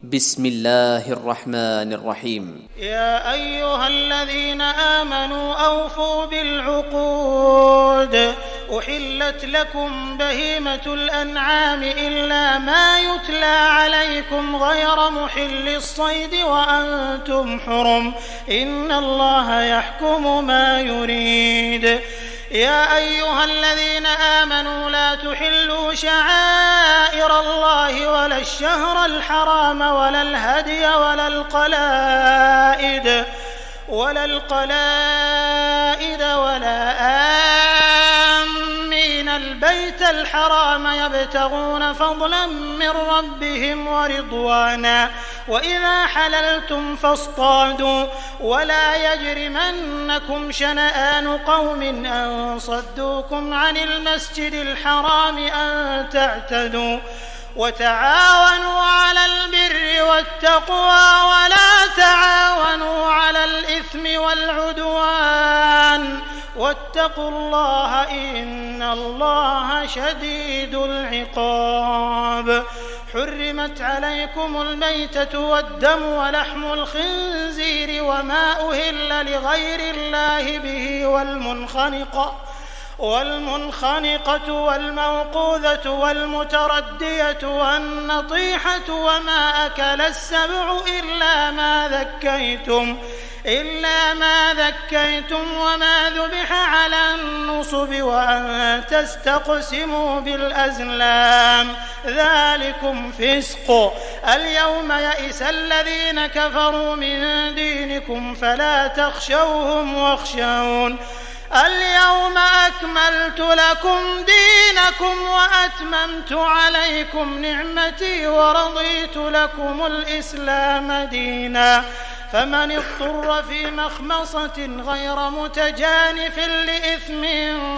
بسم الله الرحمن الرحيم. يا أيها الذين آمنوا أوفوا بالعقود. أحلت لكم بهيمة الأنعام إلا ما يتلى عليكم غير محل الصيد وأنتم حرم إن الله يحكم ما يريد. يا أيها الذين آمنوا لا تحلوا شعائر الله ولا الشهر الحرام ولا الهدي ولا القلائد ولا آمين البيت الحرام يبتغون فضلا من ربهم ورضوانا وإذا حللتم فاصطادوا ولا يجرمنكم شنآن قوم أن صدوكم عن المسجد الحرام أن تعتدوا وتعاونوا على البر والتقوى ولا تعاونوا على الإثم والعدوان واتقوا الله إن الله شديد العقاب. حرمت عليكم الميتة والدم ولحم الخنزير وما أهل لغير الله به والمنخنقة والموقوذة والمتردية والنطيحة وما أكل السبع إلا ما ذكيتم وما ذبح على النصب وأن تستقسموا بالأزلام ذلكم فسق. اليوم يئس الذين كفروا من دينكم فلا تخشوهم واخشون. اليوم أكملت لكم دينكم وأتممت عليكم نعمتي ورضيت لكم الإسلام دينا فمن اضطر في مخمصة غير متجانف لإثم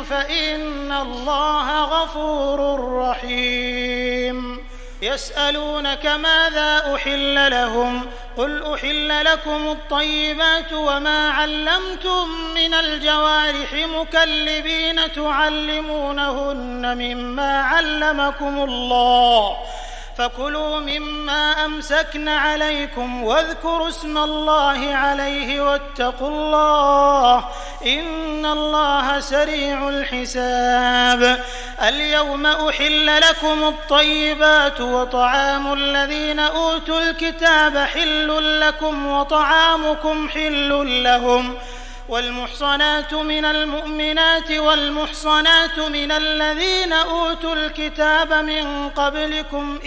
فإن الله غفور رحيم. يسألونك ماذا أحل لهم قل أحل لكم الطيبات وما علمتم من الجوارح مكلبين تعلمونهن مما علمكم الله فكلوا مما أمسكن عليكم واذكروا اسم الله عليه واتقوا الله إن الله سريع الحساب. اليوم أحل لكم الطيبات وطعام الذين أوتوا الكتاب حل لكم وطعامكم حل لهم والمحصنات من المؤمنات والمحصنات من الذين أوتوا الكتاب من قبلكم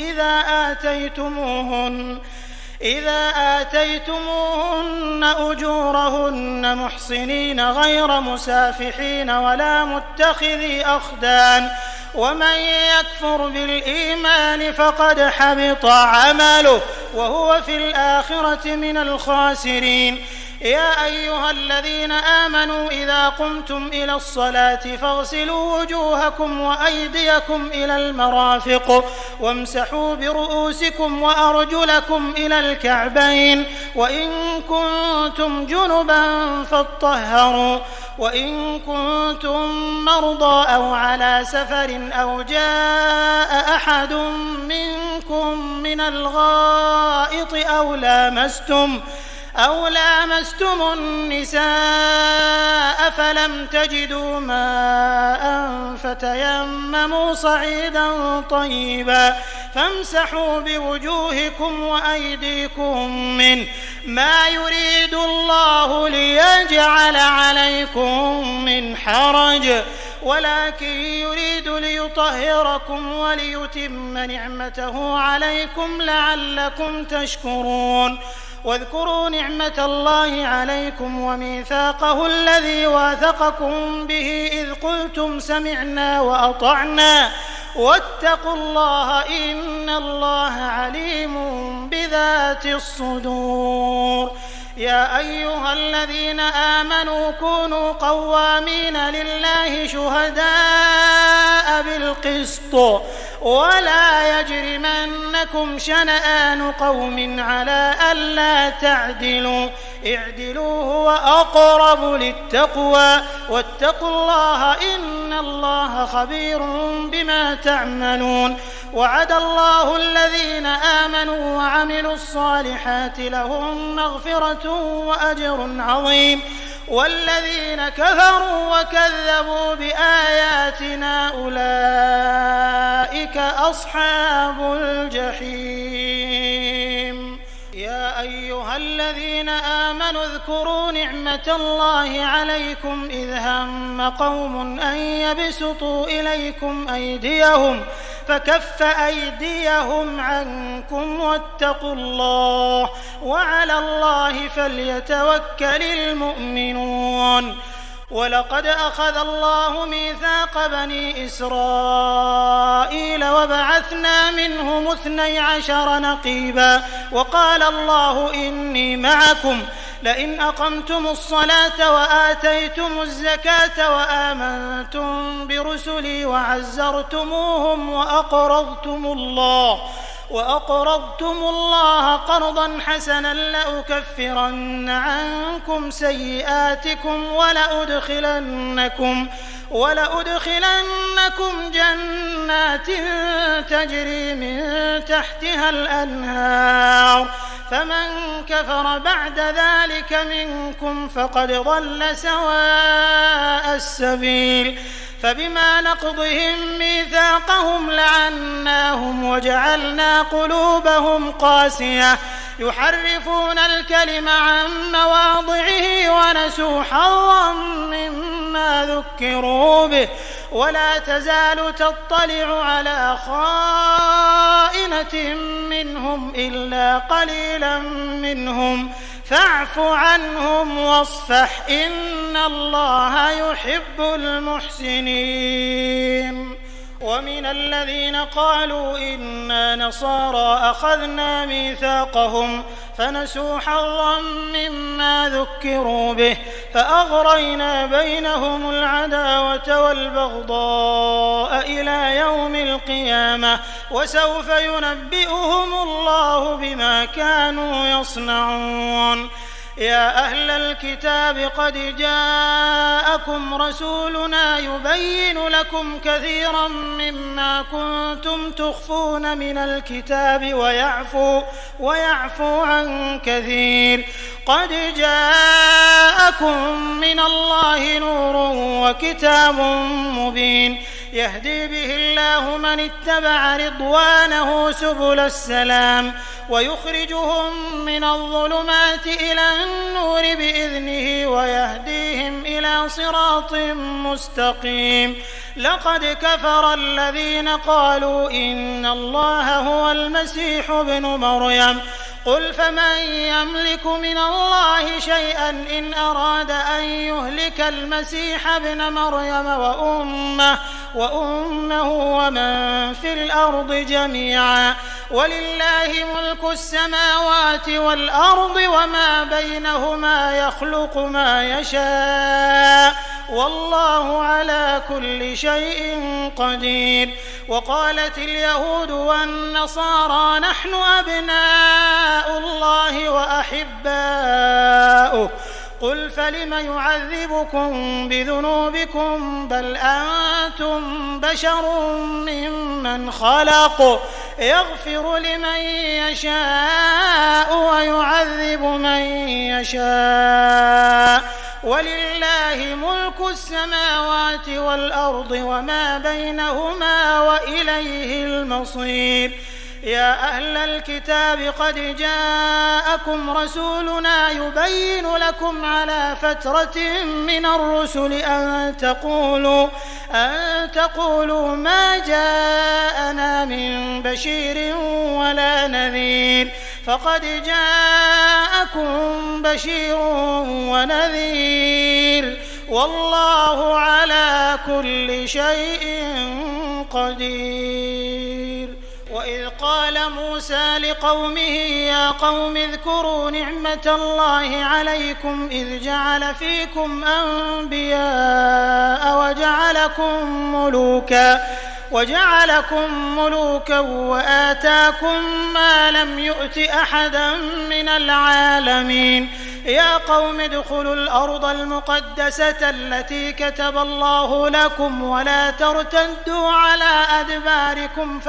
إذا آتيتموهن أجورهن محصنين غير مسافحين ولا متخذي أخدان ومن يكفر بالإيمان فقد حبط عمله وهو في الآخرة من الخاسرين. يا أيها الذين آمنوا إذا قمتم إلى الصلاة فاغسلوا وجوهكم وأيديكم إلى المرافق وامسحوا برؤوسكم وأرجلكم إلى الكعبين وإن كنتم جنبا فاطهروا وإن كنتم مرضى أو على سفر أو جاء أحد منكم من الغائط أو لامستم النساء فلم تجدوا ماء فتيمموا صعيدا طيبا فامسحوا بوجوهكم وأيديكم منه ما يريد الله ليجعل عليكم من حرج ولكن يريد ليطهركم وليتم نعمته عليكم لعلكم تشكرون. واذكروا نعمة الله عليكم وميثاقه الذي واثقكم به إذ قلتم سمعنا وأطعنا واتقوا الله إن الله عليم بذات الصدور. يا أيها الذين آمنوا كونوا قوامين لله شهداء بالقسط ولا يجرمنكم شنآن قوم على ألا تعدلوا اعدلوا هو أقرب للتقوى واتقوا الله إن الله خبير بما تعملون. وعد الله الذين آمنوا وعملوا الصالحات لهم مغفرة وأجر عظيم والذين كفروا وكذبوا بآياتنا أولئك أصحاب الجحيم. يا أيها الذين آمنوا اذكروا نعمة الله عليكم إذ هم قوم أن يبسطوا إليكم أيديهم فكف أيديهم عنكم واتقوا الله وعلى الله فليتوكل المؤمنون. ولقد أخذ الله ميثاق بني إسرائيل وبعثنا منهم 12 نقيبا وقال الله إني معكم لئن أقمتم الصلاة وآتيتم الزكاة وآمنتم برسلي وعزرتموهم وأقرضتم الله قرضا حسنا لأكفرن عنكم سيئاتكم ولأدخلنكم جنات تجري من تحتها الأنهار فمن كفر بعد ذلك منكم فقد ضل سواء السبيل. فبما نقضهم ميثاقهم لعناهم وجعلنا قلوبهم قاسية يحرفون الكلم عن مواضعه ونسوا حظا مما ذكروا به ولا تزال تطلع على خائنة منهم إلا قليلا منهم فاعف عنهم واصفح إن الله يحب المحسنين. ومن الذين قالوا إنا نصارى أخذنا ميثاقهم فنسوا حظا مما ذكروا به فأغرينا بينهم العداوة والبغضاء إلى يوم القيامة وسوف ينبئهم الله بما كانوا يصنعون. يا أهل الكتاب قد جاءكم رسولنا يبين لكم كثيرا مما كنتم تخفون من الكتاب ويعفو عن كثير. قد جاءكم من الله نور وكتاب مبين يهدي به الله من اتبع رضوانه سبل السلام ويخرجهم من الظلمات إلى النور بإذنه ويهديهم إلى صراط مستقيم. لقد كفر الذين قالوا إن الله هو المسيح ابن مريم قل فمن يملك من الله شيئا إن أراد أن يهلك المسيح ابن مريم وأمه ومن في الأرض جميعا ولله ملك السماوات والأرض وما بينهما يخلق ما يشاء والله على كل شيء قدير. وقالت اليهود والنصارى نحن أبناء الله وأحباؤه قل فلم يعذبكم بذنوبكم بل أنتم بشر ممن خلق يغفر لمن يشاء ويعذب من يشاء ولله ملك السماوات والأرض وما بينهما وإليه المصير. يا أهل الكتاب قد جاءكم رسولنا يبين لكم على فترة من الرسل أن تقولوا ما جاءنا من بشير ولا نذير فقد جاءكم بشير ونذير والله على كل شيء قدير. وإذ قال موسى لقومه يا قوم اذكروا نعمة الله عليكم إذ جعل فيكم أنبياء وجعلكم ملوكا وآتاكم ما لم يؤت أحدا من العالمين يا قوم ادخلوا الأرض المقدسة التي كتب الله لكم ولا ترتدوا على أدباركم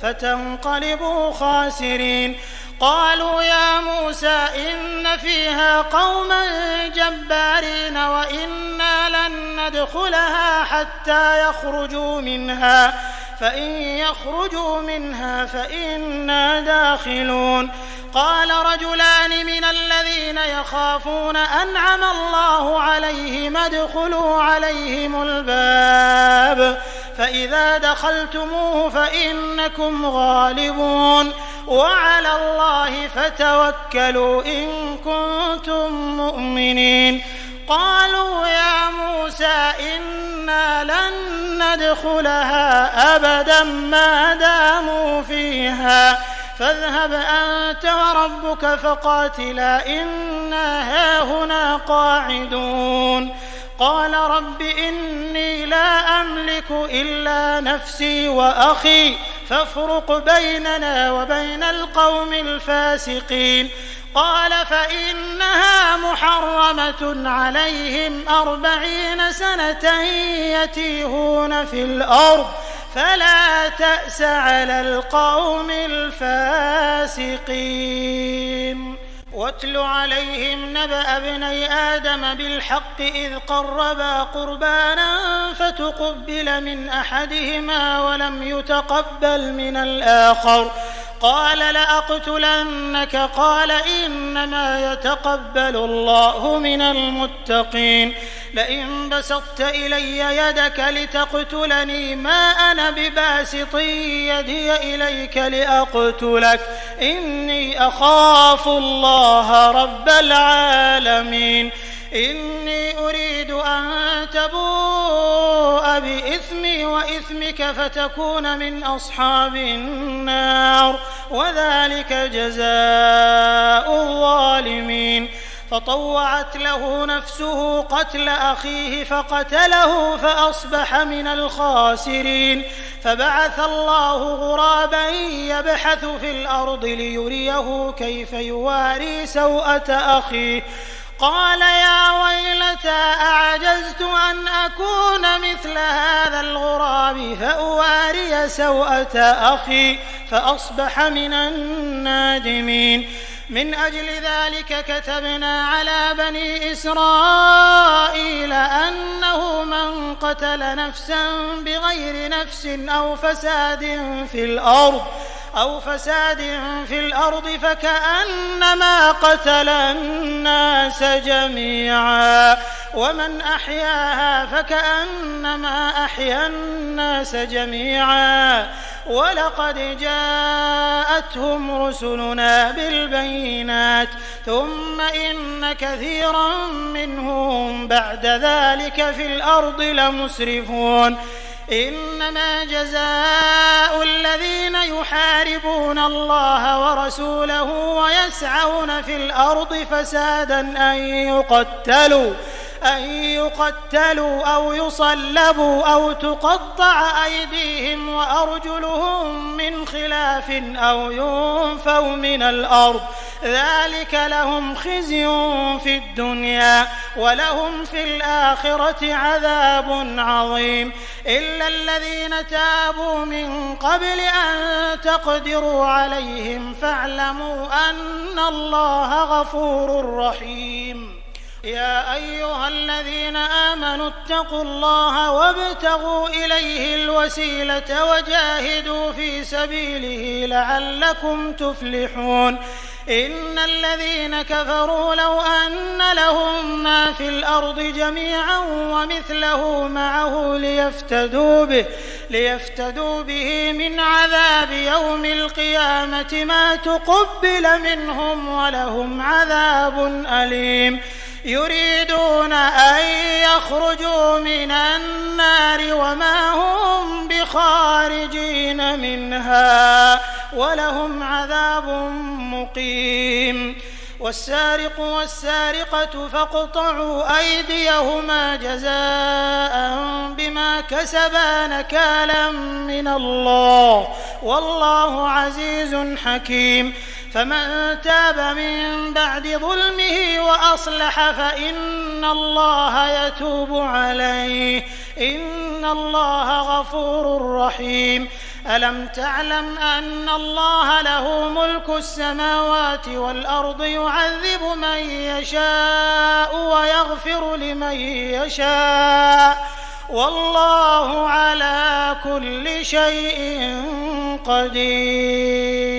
فتنقلبوا خاسرين. قالوا يا موسى إن فيها قوما جبارين وإنا لن ندخلها حتى يخرجوا منها فإن يخرجوا منها فإنا داخلون. قال رجلان من الذين يخافون أنعم الله عليهم ادخلوا عليهم الباب فإذا دخلتموه فإنكم غالبون وعلى الله فتوكلوا إن كنتم مؤمنين. قالوا يا موسى إنا لن ندخلها أبدا ما داموا فيها فاذهب أنت وربك فقاتلا إنا هاهنا قاعدون. قال رب إني لا أملك إلا نفسي وأخي فافرق بيننا وبين القوم الفاسقين. قال فإنها محرمة عليهم 40 سنة يتيهون في الأرض فلا تأس على القوم الفاسقين. واتل عليهم نبأ ابني آدم بالحق إذ قربا قربانا فتقبل من أحدهما ولم يتقبل من الآخر قال لأقتلنك قال إنما يتقبل الله من المتقين. لئن بسطت إلي يدك لتقتلني ما أنا بباسط يدي إليك لأقتلك إني أخاف الله رب العالمين. إني أريد أن تبوء بإثمي وإثمك فتكون من أصحاب النار وذلك جزاء الظالمين. فطوعت له نفسه قتل أخيه فقتله فأصبح من الخاسرين. فبعث الله غرابا يبحث في الأرض ليريه كيف يواري سوءة أخيه قال يا ويلتى أعجزت أن أكون مثل هذا الغراب فأواري سوءة أخي فأصبح من النادمين. من أجل ذلك كتبنا على بني إسرائيل أنه من قتل نفسا بغير نفس أو فساد في الأرض فكأنما قتل الناس جميعا ومن أحياها فكأنما أحيا الناس جميعا ولقد جاءتهم رسلنا بالبينات ثم إن كثيرا منهم بعد ذلك في الأرض لمسرفون. إنما جزاء الذين يحاربون الله ورسوله ويسعون في الأرض فسادا أن يقتلوا أو يصلبوا أو تقطع أيديهم وأرجلهم من خلاف أو ينفوا من الأرض ذلك لهم خزي في الدنيا ولهم في الآخرة عذاب عظيم. إلا الذين تابوا من قبل أن تقدروا عليهم فاعلموا أن الله غفور رحيم. يا أيها الذين آمنوا اتقوا الله وابتغوا إليه الوسيلة وجاهدوا في سبيله لعلكم تفلحون. إن الذين كفروا لو أن لهم ما في الأرض جميعا ومثله معه ليفتدوا به من عذاب يوم القيامة ما تقبل منهم ولهم عذاب أليم. يريدون أن يخرجوا من النار وما هم بخارجين منها ولهم عذاب مقيم. والسارق والسارقة فاقطعوا أيديهما جزاء بما كسبا نكالا من الله والله عزيز حكيم. فمن تاب من بعد ظلمه وأصلح فإن الله يتوب عليه إن الله غفور رحيم. ألم تعلم أن الله له ملك السماوات والأرض يعذب من يشاء ويغفر لمن يشاء والله على كل شيء قدير.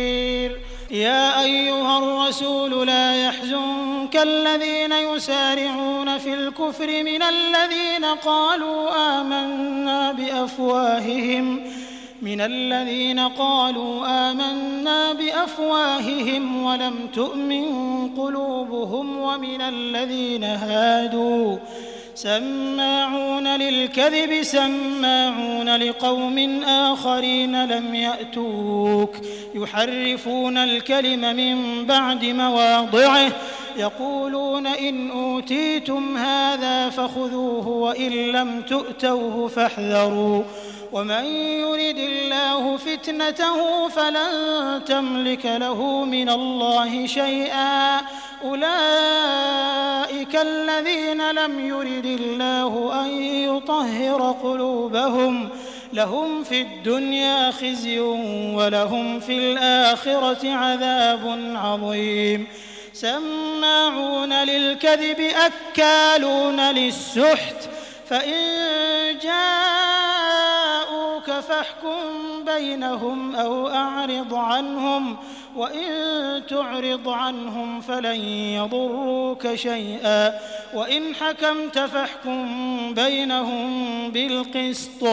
يا أيها الرسول لا يحزنك الذين يسارعون في الكفر من الذين قالوا آمنا بأفواههم ولم تؤمن قلوبهم ومن الذين هادوا سماعون للكذب سماعون لقوم آخرين لم يأتوك يحرفون الكلم من بعد مواضعه يقولون إن أوتيتم هذا فخذوه وإن لم تؤتوه فاحذروا ومن يرد الله فتنته فلن تملك له من الله شيئا أولئك الذين لم يرد الله أن يطهر قلوبهم لهم في الدنيا خزي ولهم في الآخرة عذاب عظيم. سماعون للكذب أكالون للسحت فإن جاءوك فاحكم بينهم أو أعرض عنهم وإن تعرض عنهم فلن يضروك شيئا وإن حكمت فاحكم بينهم بالقسط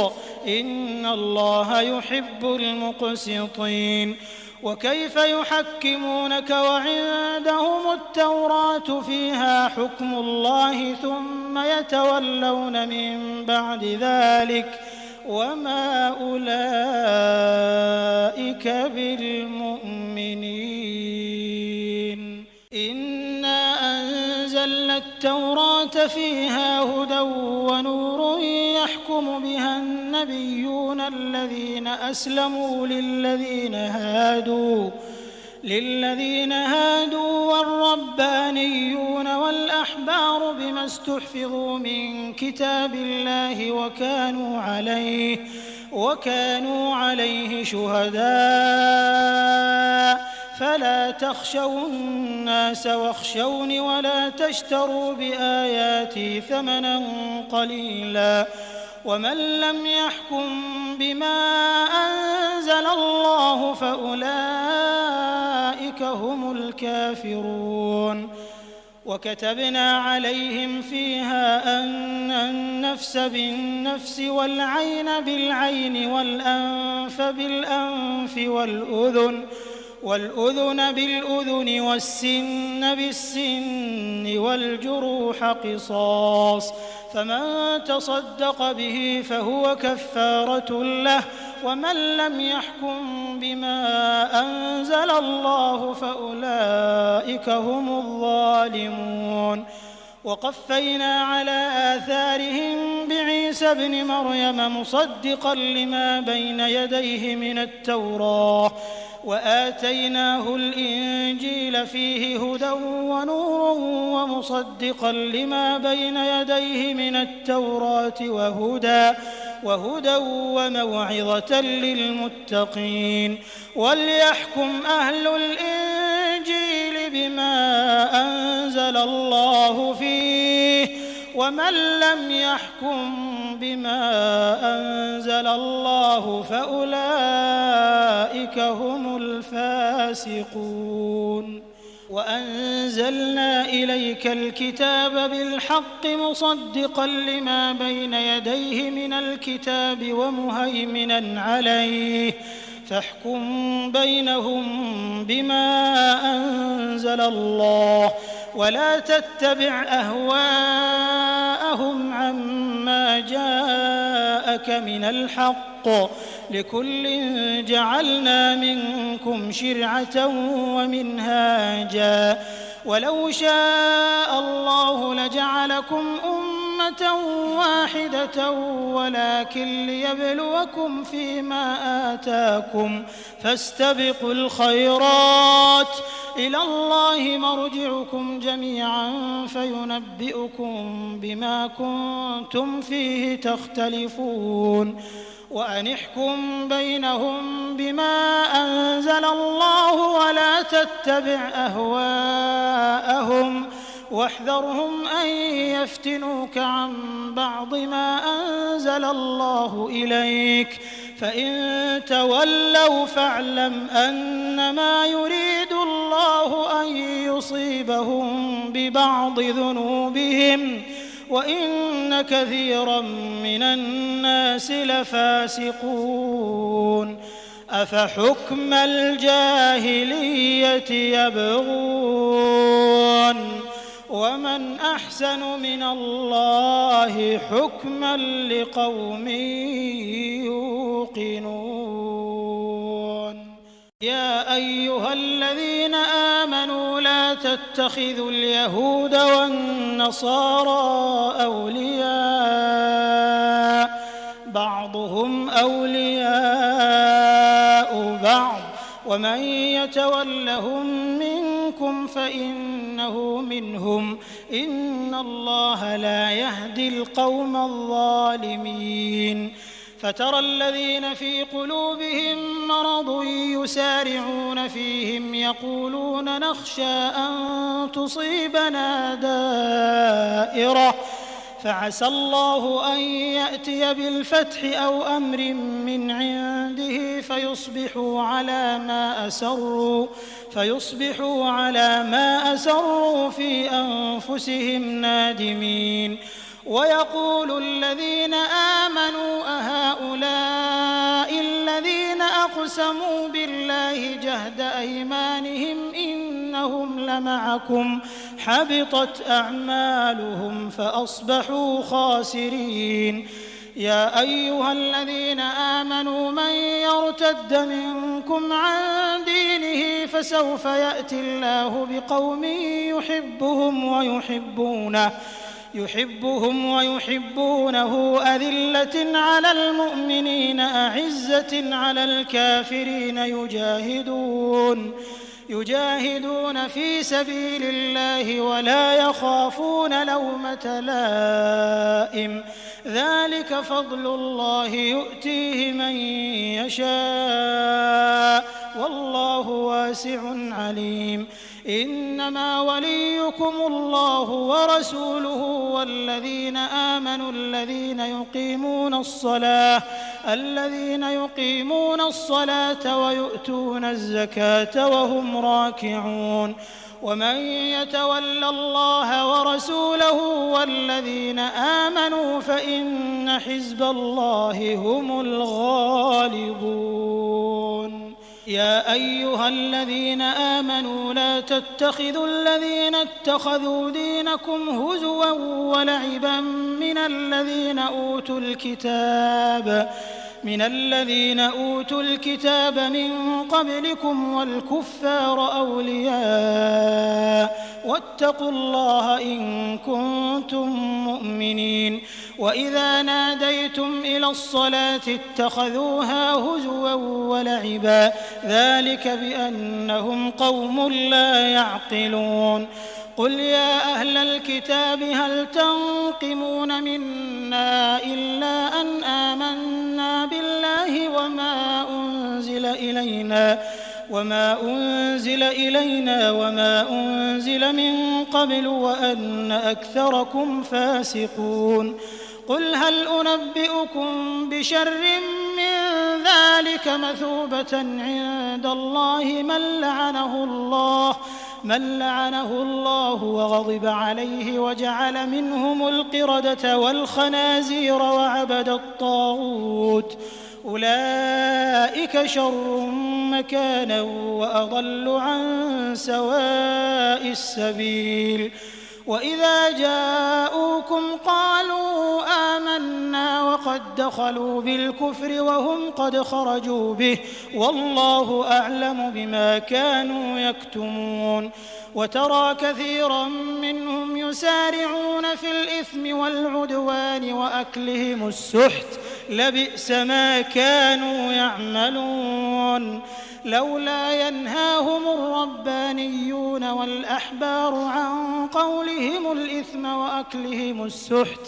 إن الله يحب المقسطين. وكيف يحكمونك وعندهم التوراة فيها حكم الله ثم يتولون من بعد ذلك وما أولئك بالمؤمنين. إنا أنزلنا التوراة فيها هدى ونور يحكم بها النبيون الذين أسلموا للذين هادوا والربانيون والأحبار بما استحفظوا من كتاب الله وكانوا عليه شهداء فلا تخشوا الناس واخشوني ولا تشتروا بآياتي ثمنا قليلا ومن لم يحكم بما أنزل الله فأولئك هم الكافرون. وكتبنا عليهم فيها أن النفس بالنفس والعين بالعين والأنف بالأنف والأذن بالأذن والسن بالسن والجروح قصاص فمن تصدق به فهو كفارة له ومن لم يحكم بما أنزل الله فأولئك هم الظالمون. وقفينا على آثارهم بعيسى ابن مريم مصدقا لما بين يديه من التوراة وآتيناه الإنجيل فيه هدى ونور ومصدقا لما بين يديه من التوراة وهدى وموعظة للمتقين. وليحكم أهل الإنجيل بما أنزل الله فيه ومن لم يحكم بما أنزل الله فأولئك هم الفاسقون. وأنزلنا إليك الكتاب بالحق مصدقا لما بين يديه من الكتاب ومهيمنا عليه فاحكم بينهم بما أنزل الله ولا تتبع أهواءهم عما جاءك من الحق لكل جعلنا منكم شرعة ومنهاجا ولو شاء الله لجعلكم أمة واحدة ولكن ليبلوكم فيما آتاكم فاستبقوا الخيرات إلى الله مرجعكم جميعا فينبئكم بما كنتم فيه تختلفون وأن احكم بينهم بما أنزل الله ولا تتبع أهواءهم واحذرهم أن يفتنوك عن بعض ما أنزل الله إليك فإن تولوا فاعلم أنما يريد الله أن يصيبهم ببعض ذنوبهم وإن كثيرا من الناس لفاسقون أفحكم الجاهلية يبغون ومن أحسن من الله حكما لقوم يوقنون يا أيها الذين آمنوا لا تتخذوا اليهود والنصارى أولياء بعضهم أولياء بعض ومن يتولهم منكم فإنه منهم إن الله لا يهدي القوم الظالمين فترى الذين في قلوبهم مرض يسارعون فيهم يقولون نخشى أن تصيبنا دائرة فعسى الله أن يأتي بالفتح أو أمر من عنده فيصبحوا على ما أسروا في أنفسهم نادمين ويقول الذين آمنوا أهؤلاء الذين أقسموا بالله جهد أيمانهم إنهم لمعكم حبطت أعمالهم فأصبحوا خاسرين يا أيها الذين آمنوا من يرتد منكم عن دينه فسوف يأتي الله بقوم يحبهم ويحبونه أذلة على المؤمنين أعزة على الكافرين يجاهدون في سبيل الله ولا يخافون لومة لائم ذلك فضل الله يؤتيه من يشاء والله واسع عليم إنما وليكم الله ورسوله والذين آمنوا الذين يقيمون الصلاة ويؤتون الزكاة وهم راكعون ومن يتول الله ورسوله والذين آمنوا فإن حزب الله هم الغالبون يا أيها الذين آمنوا لا تتخذوا الذين اتخذوا دينكم هزوا ولعبا من الذين أوتوا الكتاب من قبلكم والكفار أولياء واتقوا الله إن كنتم مؤمنين وإذا ناديتم إلى الصلاة اتخذوها هزوا ولعبا ذلك بأنهم قوم لا يعقلون قل يا أهل الكتاب هل تنقمون منا إلا أن آمنا بالله وما أنزل إلينا وما أنزل من قبل وأن أكثركم فاسقون قل هل أنبئكم بشر من ذلك مثوبة عند الله من لعنه الله وغضب عليه وجعل منهم القردة والخنازير وعبد الطاغوت أولئك شر مكانا وأضل عن سواء السبيل وإذا جاءوكم قالوا آمنا وقد دخلوا بالكفر وهم قد خرجوا به والله أعلم بما كانوا يكتمون وترى كثيرا منهم يسارعون في الإثم والعدوان وأكلهم السحت لبئس ما كانوا يعملون لولا ينهاهم الربانيون والأحبار عن قولهم الإثم وأكلهم السحت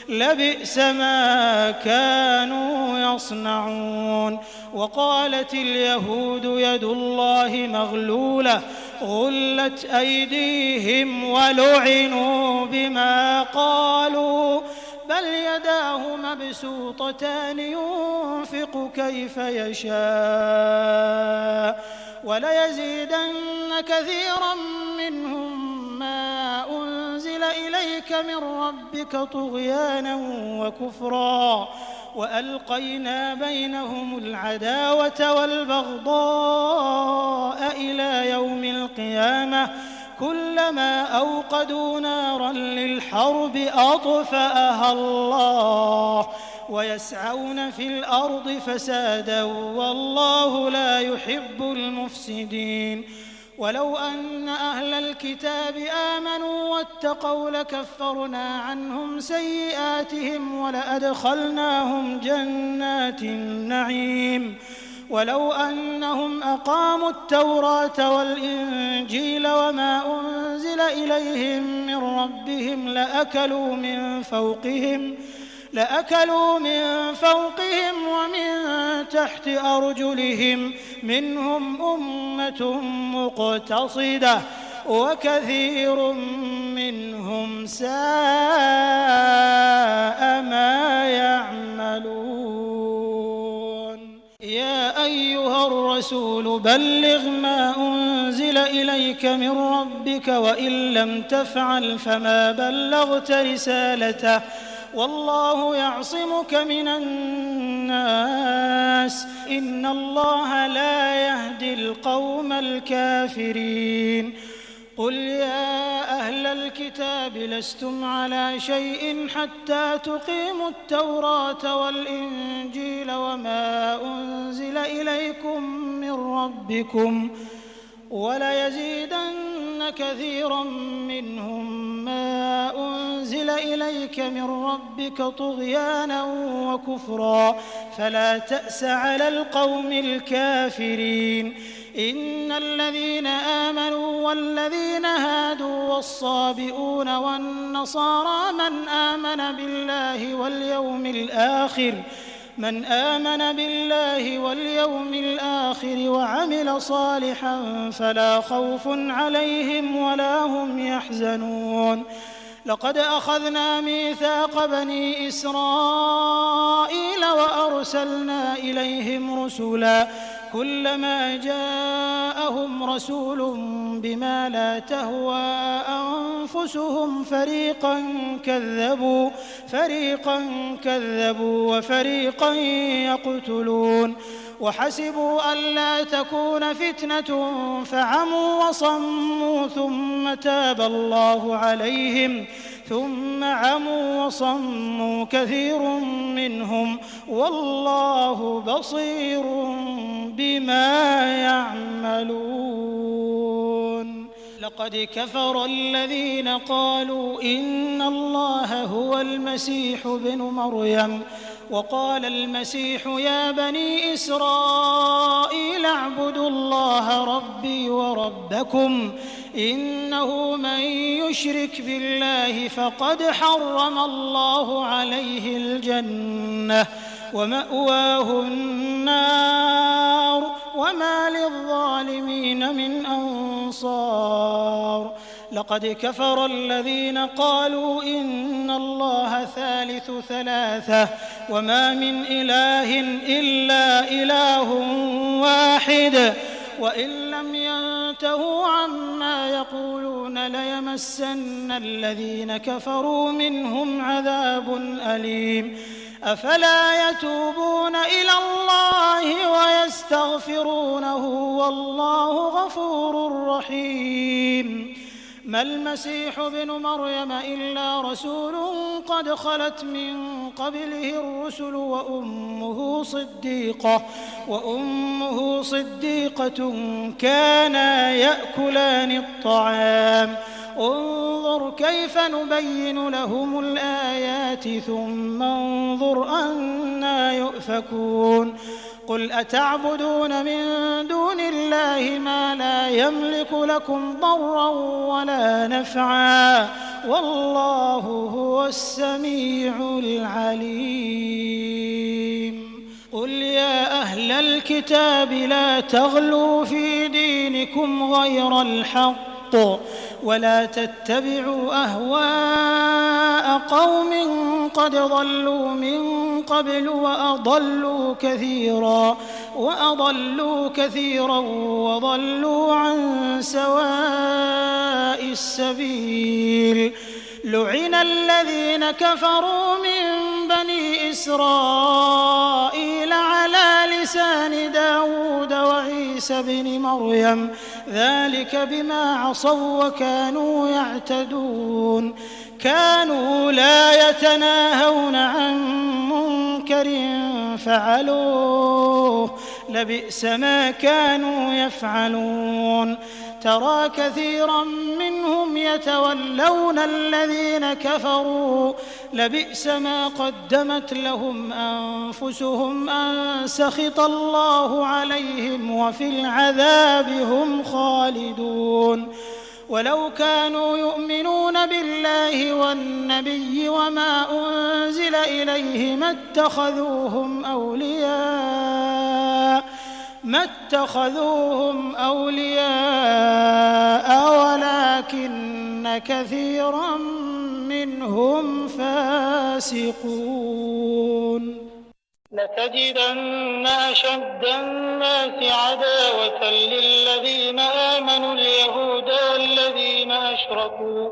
لبئس ما كانوا يصنعون. وقالت اليهود يد الله مغلولة غلت أيديهم ولعنوا بما قالوا بل يداه مبسوطتان ينفق كيف يشاء وليزيدن كثيرا منهم ما أنزل إليك من ربك طغيانا وكفرا وألقينا بينهم العداوة والبغضاء إلى يوم القيامة كلما أوقدوا نارا للحرب أطفأها الله ويسعون في الأرض فسادا والله لا يحب المفسدين. ولو أن أهل الكتاب آمنوا واتقوا لكفرنا عنهم سيئاتهم ولأدخلناهم جنات النعيم. ولو أنهم أقاموا التوراة والإنجيل وما أنزل إليهم من ربهم لأكلوا من فوقهم ومن تحت أرجلهم منهم أمة مقتصدة وكثير منهم ساء ما يعملون. يا أيها الرسول بلغ ما أنزل إليك من ربك وإن لم تفعل فما بلغت رسالته والله يعصمك من الناس إن الله لا يهدي القوم الكافرين. قل يا أهل الكتاب لستم على شيء حتى تقيموا التوراة والإنجيل وما أنزل إليكم من ربكم وليزيدن كثيرا منهم ما أنزل إليك من ربك طغيانا وكفرا فلا تأس على القوم الكافرين. إن الذين آمنوا والذين هادوا والصابئون والنصارى من آمن بالله واليوم الآخر وعمل صالحا فلا خوف عليهم ولا هم يحزنون. لقد أخذنا ميثاق بني إسرائيل وأرسلنا إليهم رسلا كلما جاءهم رسول بما لا تهوى أنفسهم فريقا كذبوا وفريقا يقتلون وحسبوا ألا تكون فتنة فعموا وصموا ثم تاب الله عليهم ثم عموا وصموا كثير منهم والله بصير بما يعملون. لقد كفر الذين قالوا إن الله هو المسيح ابن مريم وقال المسيح يا بني إسرائيل اعبدوا الله ربي وربكم إنه من يشرك بالله فقد حرم الله عليه الجنة ومأواه النار وما للظالمين من أنصار. لقد كفر الذين قالوا إن الله ثالث ثلاثة وما من إله إلا إله واحد وإن لم ينتهوا عما يقولون ليمسن الذين كفروا منهم عذاب أليم. أفلا يتوبون إلى الله ويستغفرونه والله غفور رحيم. ما المسيح ابن مريم إلا رسول قد خلت من قبله الرسل وأمه صديقة كانا يأكلان الطعام انظر كيف نبين لهم الآيات ثم انظر أنى يؤفكون. قل أتعبدون من دون الله ما لا يملك لكم ضرا ولا نفعا والله هو السميع العليم. قل يا أهل الكتاب لا تغلوا في دينكم غير الحق ولا تتبعوا أهواء قوم قد ضلوا من قبل وأضلوا كثيرا وضلوا عن سواء السبيل. لعن الذين كفروا من بني إسرائيل على لسان داود وعيسى بن مريم ذلك بما عصوا وكانوا يعتدون. كانوا لا يتناهون عن منكر فعلوه لبئس ما كانوا يفعلون. ترى كثيرا منهم يتولون الذين كفروا لبئس ما قدمت لهم أنفسهم أن سخط الله عليهم وفي العذاب هم خالدون. ولو كانوا يؤمنون بالله والنبي وما أنزل إليه ما اتخذوهم أولياء ولكن كثيرا منهم فاسقون. لتجدن أشد الناس عداوة للذين آمنوا اليهود والذين أشركوا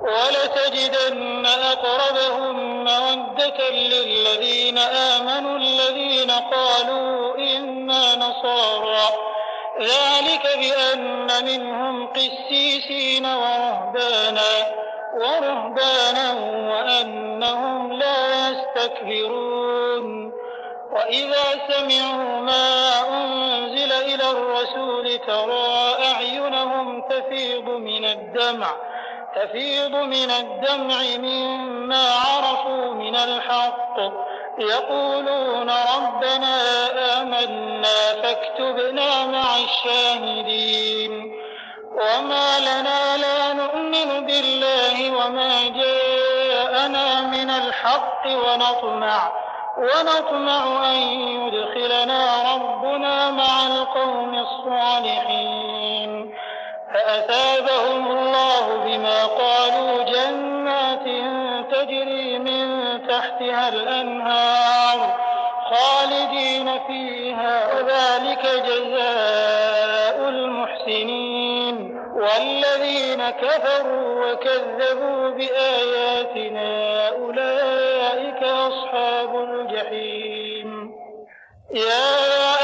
ولتجدن أقربهم مودة للذين آمنوا الذين قالوا إنا نصارى ذلك بأن منهم قسيسين ورهبانا وأنهم لا يستكبرون. وإذا سمعوا ما أنزل إلى الرسول ترى أعينهم تفيض من الدمع مما عرفوا من الحق يقولون ربنا آمنا فاكتبنا مع الشاهدين. وما لنا لا نؤمن بالله وما جاءنا من الحق ونطمع أن يدخلنا ربنا مع القوم الصالحين. فأثابهم الله بما قالوا جنات تجري من تحتها الأنهار خالدين فيها وذلك جزاء المحسنين. والذين كفروا وكذبوا بآياتنا أولئك أصحاب الجحيم. يا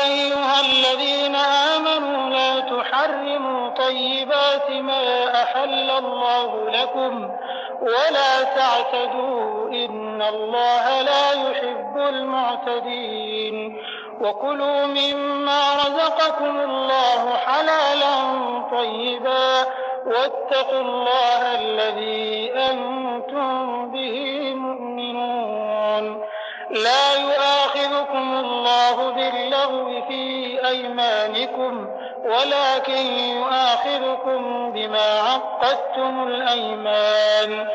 أيها الذين آمنوا لا تحرموا طيبات ما أحل الله لكم ولا تعتدوا إن الله لا يحب المعتدين. وكلوا مما رزقكم الله حلالا طيبا واتقوا الله الذي أنتم به مؤمنون. لا يؤاخذكم الله باللغو في أيمانكم ولكن يؤاخذكم بما عقدتم الأيمان.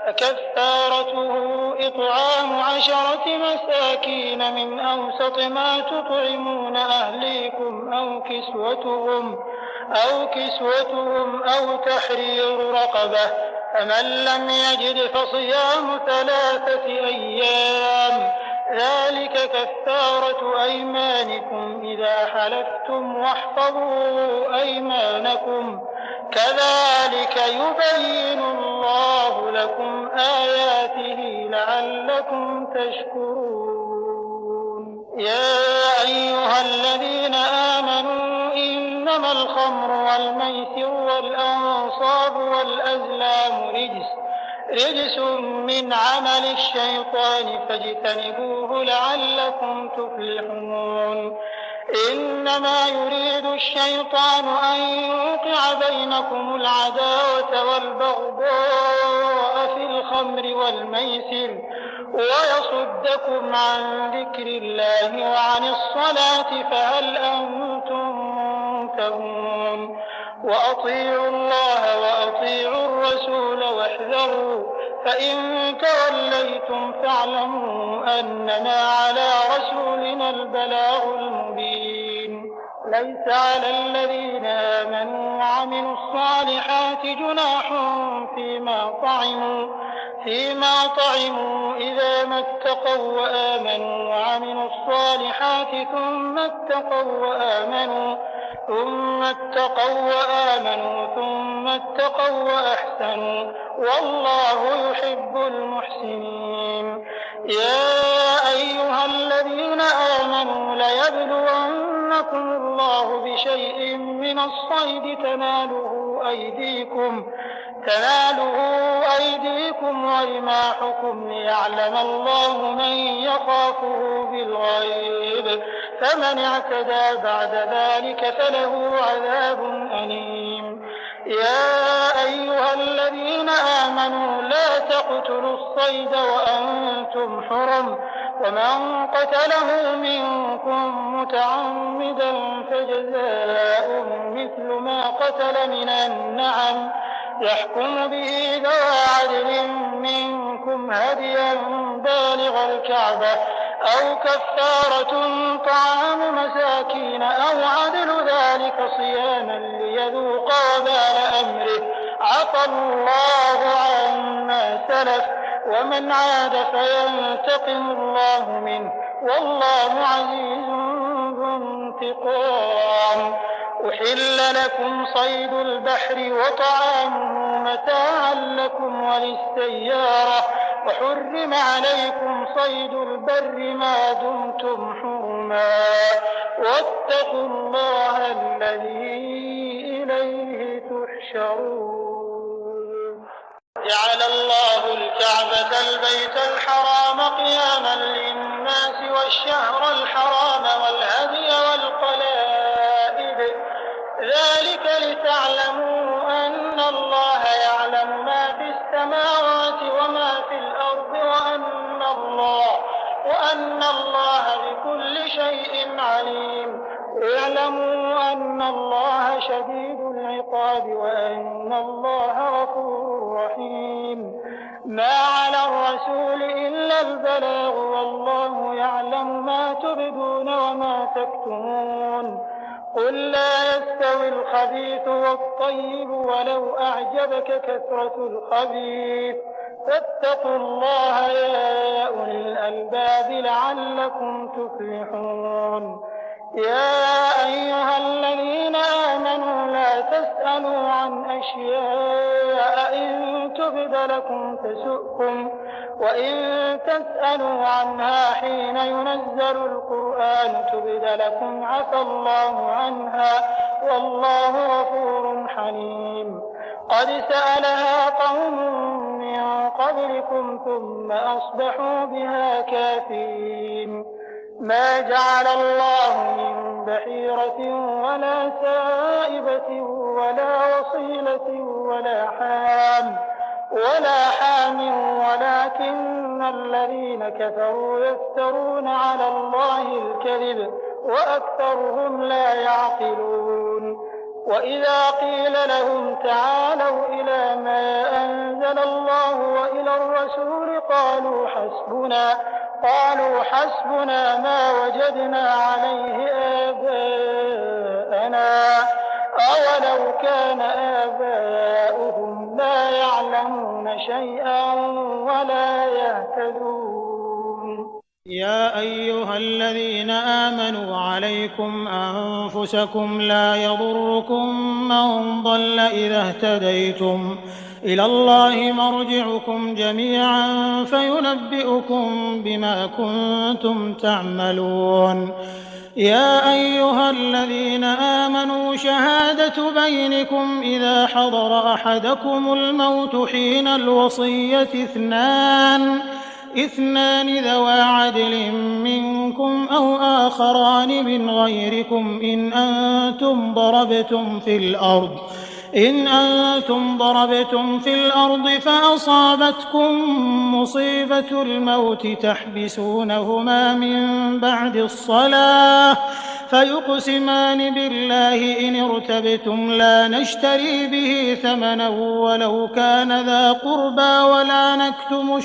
فكفارته إطعام 10 مساكين من أوسط ما تطعمون أهليكم أو كسوتهم أو تحرير رقبة. فمن لم يجد فصيام 3 أيام ذلك كفارة أيمانكم إذا حلفتم واحفظوا أيمانكم كذلك يبين الله لكم آياته لعلكم تشكرون. يا أيها الذين آمنوا إنما الخمر والميسر والأنصاب والأزلام رجس من عمل الشيطان فاجتنبوه لعلكم تفلحون. إنما يريد الشيطان أن يوقع بينكم العداوة والبغضاء في الخمر والميسر ويصدكم عن ذكر الله وعن الصلاة فهل أنتم منتهون وأطيعوا الله وأطيعوا الرسول واحذروا فإن توليتم فاعلموا أنما على رسولنا البلاغ المبين ليس على الذين آمنوا وعملوا الصالحات جناح فيما طعموا إذا ما اتقوا وآمنوا وعملوا الصالحات ثم اتقوا وأحسنوا والله يحب المحسنين يا أيها الذين آمنوا ليبلونكم الله بشيء من الصيد تناله أيديكم ورماحكم ليعلم الله من يخافه بالغيب فمن اعتدى بعد ذلك فله عذاب أليم يا أيها الذين آمنوا لا تقتلوا الصيد وأنتم حرم ومن قتله منكم متعمدا فجزاء مثل ما قتل من النعم يحكم به ذوى عدل منكم هديا بالغ الكعبة أو كفارة طعام مساكين أو عدل ذلك صياما ليذوق وبال أمره عفى الله عما سلف ومن عاد فينتقم الله منه والله عزيز ذو انتقام أحل لكم صيد البحر وطعامه متاعا لكم وللسيارة وحرم عليكم صيد البر ما دمتم حرما واتقوا الله الذي إليه تحشرون جعل الله الكعبة البيت الحرام قياما للناس والشهر الحرام والهدي والقلائد ذلك لتعلموا أن الله يعلم ما في السماوات وما في الأرض وأن الله بكل شيء عليم اعلموا أن الله شديد العقاب وأن الله غفور رحيم ما على الرسول إلا البلاغ والله يعلم ما تبدون وما تكتمون قل لا يستوي الخبيث والطيب ولو أعجبك كثرة الخبيث فاتقوا الله يا أولي الألباب لعلكم تفلحون يا أيها الذين آمنوا لا تسألوا عن أشياء إن تبد لكم تسؤكم وإن تسألوا عنها حين ينزل القرآن تبد لكم عفى الله عنها والله غفور حليم قد سألها قوم من قبلكم ثم أصبحوا بها كافرين ما جعل الله من بحيرة ولا سائبة ولا وصيلة ولا حام ولكن الذين كفروا يفترون على الله الكذب وأكثرهم لا يعقلون وإذا قيل لهم تعالوا إلى ما أنزل الله وإلى الرسول قالوا حسبنا ما وجدنا عليه آباءنا أولو كان آباؤهم لا يعلمون شيئا ولا يهتدون يا أيها الذين آمنوا عليكم أنفسكم لا يضركم من ضل إذا اهتديتم إلى الله مرجعكم جميعا فينبئكم بما كنتم تعملون يا أيها الذين آمنوا شهادة بينكم إذا حضر أحدكم الموت حين الوصية اثنان ذوى عدل منكم أو آخران من غيركم إن أنتم ضربتم في الأرض إن أنتم ضربتم في الأرض فأصابتكم مصيبة الموت تحبسونهما من بعد الصلاة فيقسمان بالله إن ارتبتم لا نشتري به ثمنا ولو كان ذا قربى ولا نكتم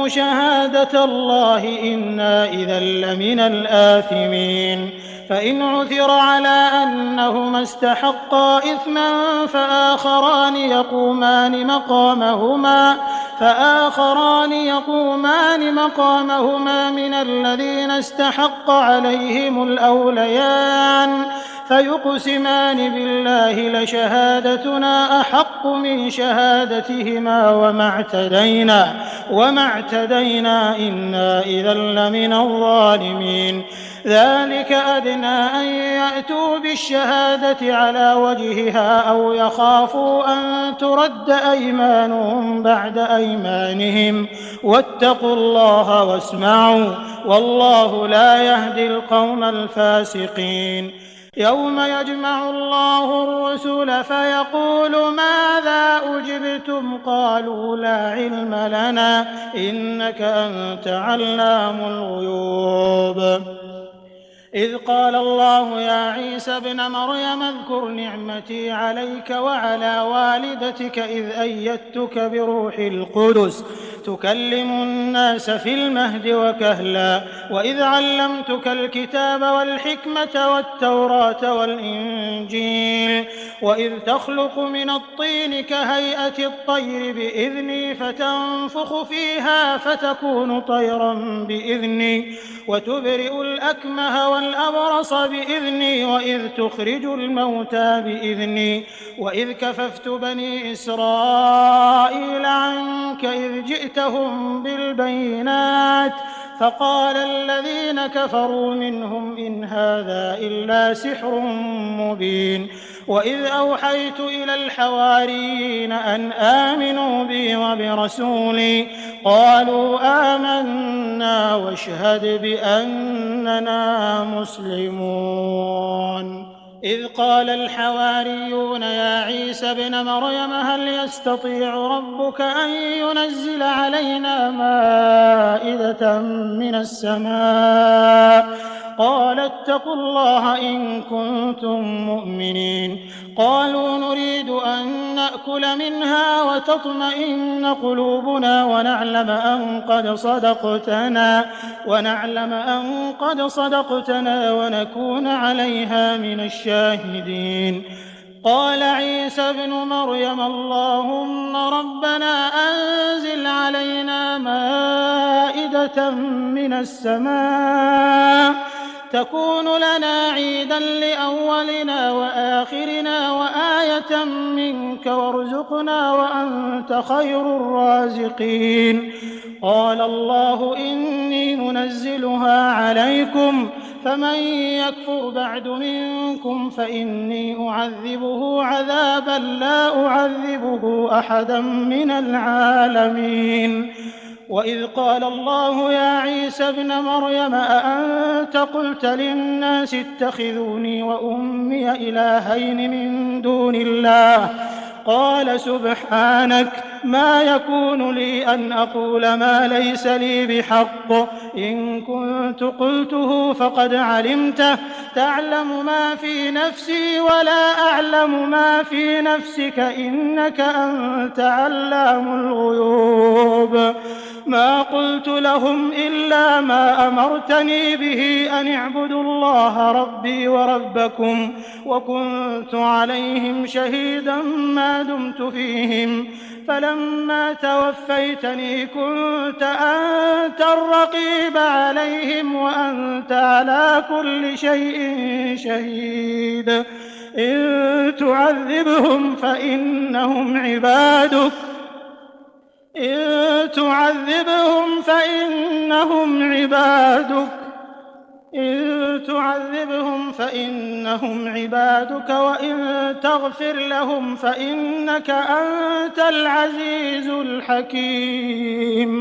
شهادة الله إنا إذا لمن الآثمين. فإن عثر على أنهما استحقا إثما فآخران يقومان مقامهما من الذين استحق عليهم الأوليان فيقسمان بالله لشهادتنا أحق من شهادتهما وما اعتدينا إنا إذا لمن الظالمين. ذلك أدنى أن يأتوا بالشهادة على وجهها أو يخافوا أن ترد أيمانهم بعد أيمانهم واتقوا الله واسمعوا والله لا يهدي القوم الفاسقين. يوم يجمع الله الرسل فيقول ماذا أجبتم قالوا لا علم لنا إنك أنت علام الغيوب. إذ قال الله يا عيسى ابن مريم اذكر نعمتي عليك وعلى والدتك إذ أيدتك بروح القدس تكلم الناس في المهد وكهلا وإذ علمتك الكتاب والحكمة والتوراة والإنجيل وإذ تخلق من الطين كهيئة الطير بإذني فتنفخ فيها فتكون طيرا بإذني وتبرئ الأكمه والأبرص بإذني وإذ تخرج الموتى بإذني وإذ كففت بني إسرائيل عنك إذ جئتهم بالبينات فقال الذين كفروا منهم إن هذا إلا سحر مبين. وإذ أوحيت إلى الحواريين أن آمنوا بي وبرسولي قالوا آمنا واشهد بأننا مسلمون. إذ قال الحواريون يا عيسى ابن مريم هل يستطيع ربك أن ينزل علينا مائدة من السماء قال اتقوا الله إن كنتم مؤمنين. قالوا نريد أن نأكل منها وتطمئن قلوبنا ونعلم أن قد صدقتنا ونكون عليها من الشاهدين. قال عيسى ابن مريم اللهم ربنا أنزل علينا مائدة من السماء تكون لنا عيدا لأولنا وآخرنا وآية منك وارزقنا وأنت خير الرازقين. قال الله إني منزلها عليكم فمن يكفر بعد منكم فإني أعذبه عذابا لا أعذبه أحدا من العالمين. وإذ قال الله يا عيسى ابن مريم أأنت قلت للناس اتخذوني وأمي إلهين من دون الله قال سبحانك ما يكون لي أن أقول ما ليس لي بحق إن كنت قلته فقد علمته تعلم ما في نفسي ولا أعلم ما في نفسك إنك أنت علام الغيوب. ما قلت لهم إلا ما أمرتني به أن اعبدوا الله ربي وربكم وكنت عليهم شهيدا ما دمت فيهم فلما توفيتني كنت أنت الرقيب عليهم وأنت على كل شيء شهيد. إن تعذبهم فإنهم عبادك إن تعذبهم فإنهم عبادك وإن تغفر لهم فإنك أنت العزيز الحكيم.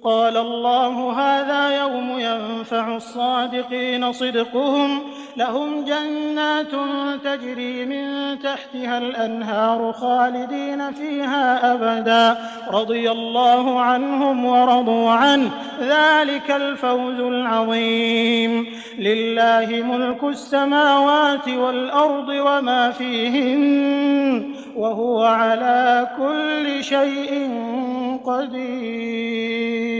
قال الله هذا يوم ينفع الصادقين صدقهم لهم جنات تجري من تحتها الأنهار خالدين فيها أبدا رضي الله عنهم ورضوا عنه ذلك الفوز العظيم لله ملك السماوات والأرض وما فيهن وهو على كل شيء قدير